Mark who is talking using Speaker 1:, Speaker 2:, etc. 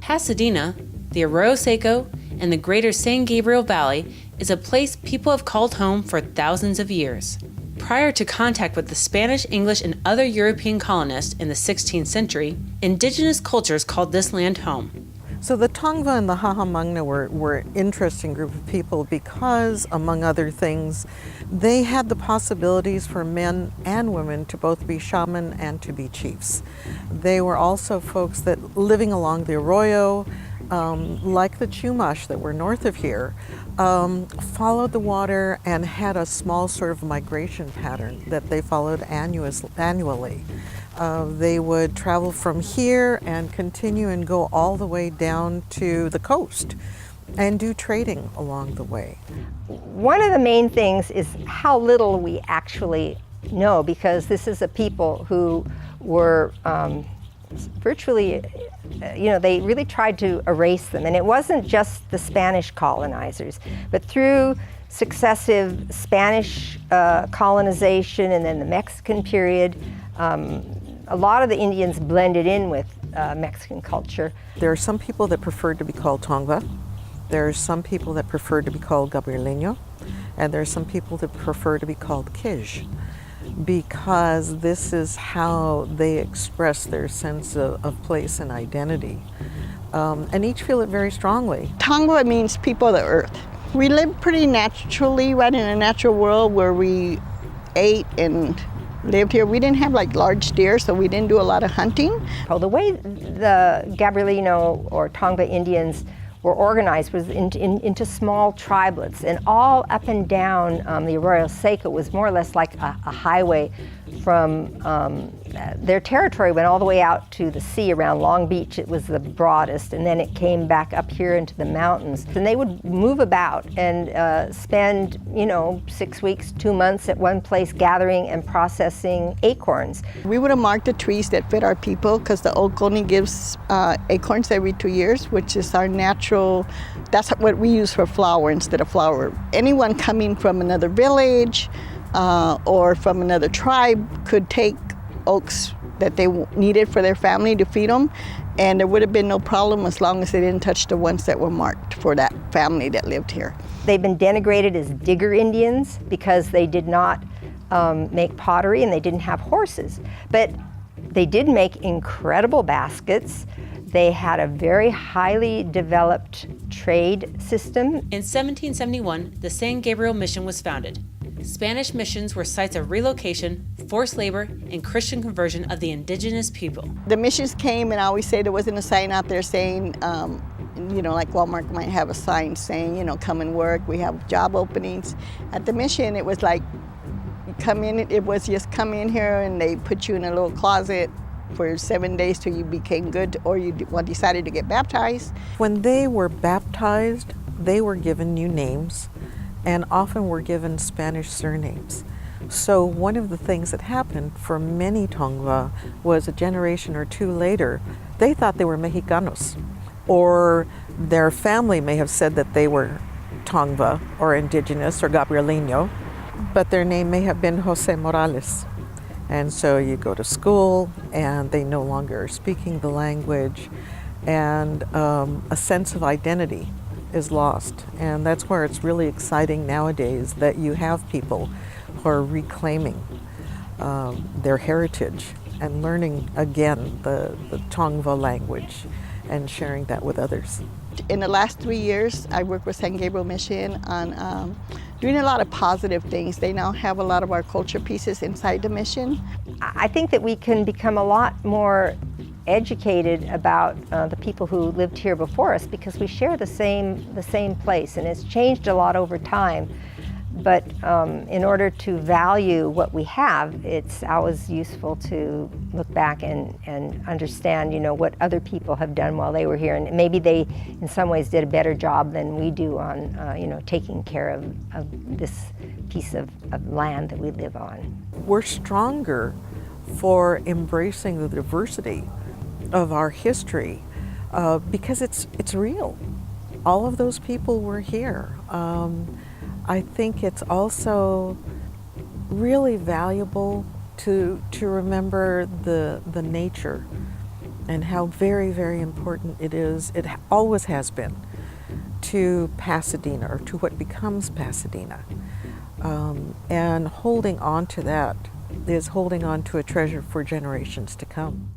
Speaker 1: Pasadena, the Arroyo Seco, and the greater San Gabriel Valley is a place people have called home for thousands of years. Prior to contact with the Spanish, English, and other European colonists in the 16th century, indigenous cultures called this land home.
Speaker 2: So the Tongva and the Hahamangna were an interesting group of people because, among other things, they had the possibilities for men and women to both be shaman and to be chiefs. They were also folks that living along the arroyo, like the Chumash that were north of here, followed the water and had a small sort of migration pattern that they followed annually. They would travel from here and continue and go all the way down to the coast and do trading along the way.
Speaker 3: One of the main things is how little we actually know, because this is a people who were virtually, they really tried to erase them. And it wasn't just the Spanish colonizers, but through successive Spanish colonization and then the Mexican period, a lot of the Indians blended in with Mexican culture.
Speaker 2: There are some people that preferred to be called Tongva. There are some people that prefer to be called Gabrieleño. And there are some people that prefer to be called Kij, because this is how they express their sense of place and identity. And each feel it very strongly.
Speaker 4: Tongva means people of the earth. We live pretty naturally, right in a natural world where we ate and lived here. We didn't have like large deer, so we didn't do a lot of hunting.
Speaker 3: Well, the way the Gabrielino or Tongva Indians were organized was into small tribelets, and all up and down the Arroyo Seco was more or less like a highway from their territory went all the way out to the sea around Long Beach. It was the broadest, and then it came back up here into the mountains. And they would move about and spend, 6 weeks, 2 months at one place gathering and processing acorns.
Speaker 4: We would have marked the trees that fit our people, because the oak only gives acorns every 2 years, which is our natural, that's what we use for flour instead of flour. Anyone coming from another village or from another tribe could take oaks that they needed for their family to feed them, and there would have been no problem as long as they didn't touch the ones that were marked for that family that lived here.
Speaker 3: They've been denigrated as digger Indians because they did not make pottery and they didn't have horses, but they did make incredible baskets. They had a very highly developed trade system.
Speaker 1: In 1771, the San Gabriel Mission was founded. Spanish missions were sites of relocation, forced labor, and Christian conversion of the indigenous people.
Speaker 4: The missions came, and I always say there wasn't a sign out there saying, like Walmart might have a sign saying, come and work, we have job openings. At the mission, it was like, you come in, it was just come in here and they put you in a little closet for 7 days till you became good or you decided to get baptized.
Speaker 2: When they were baptized, they were given new names and often were given Spanish surnames. So one of the things that happened for many Tongva was a generation or two later, they thought they were Mexicanos, or their family may have said that they were Tongva or indigenous or Gabrielino, but their name may have been Jose Morales. And so you go to school and they no longer are speaking the language, and a sense of identity is lost. And that's where it's really exciting nowadays that you have people who are reclaiming their heritage and learning again the Tongva language and sharing that with others.
Speaker 4: In the last 3 years, I worked with San Gabriel Mission on doing a lot of positive things. They now have a lot of our culture pieces inside the mission.
Speaker 3: I think that we can become a lot more educated about the people who lived here before us, because we share the same place, and it's changed a lot over time. But in order to value what we have, it's always useful to look back and understand, what other people have done while they were here, and maybe they, in some ways, did a better job than we do on, taking care of this piece of land that we live on.
Speaker 2: We're stronger for embracing the diversity of our history because it's real. All of those people were here. I think it's also really valuable to remember the nature and how very, very important it is. It always has been to Pasadena, or to what becomes Pasadena. And holding on to that is holding on to a treasure for generations to come.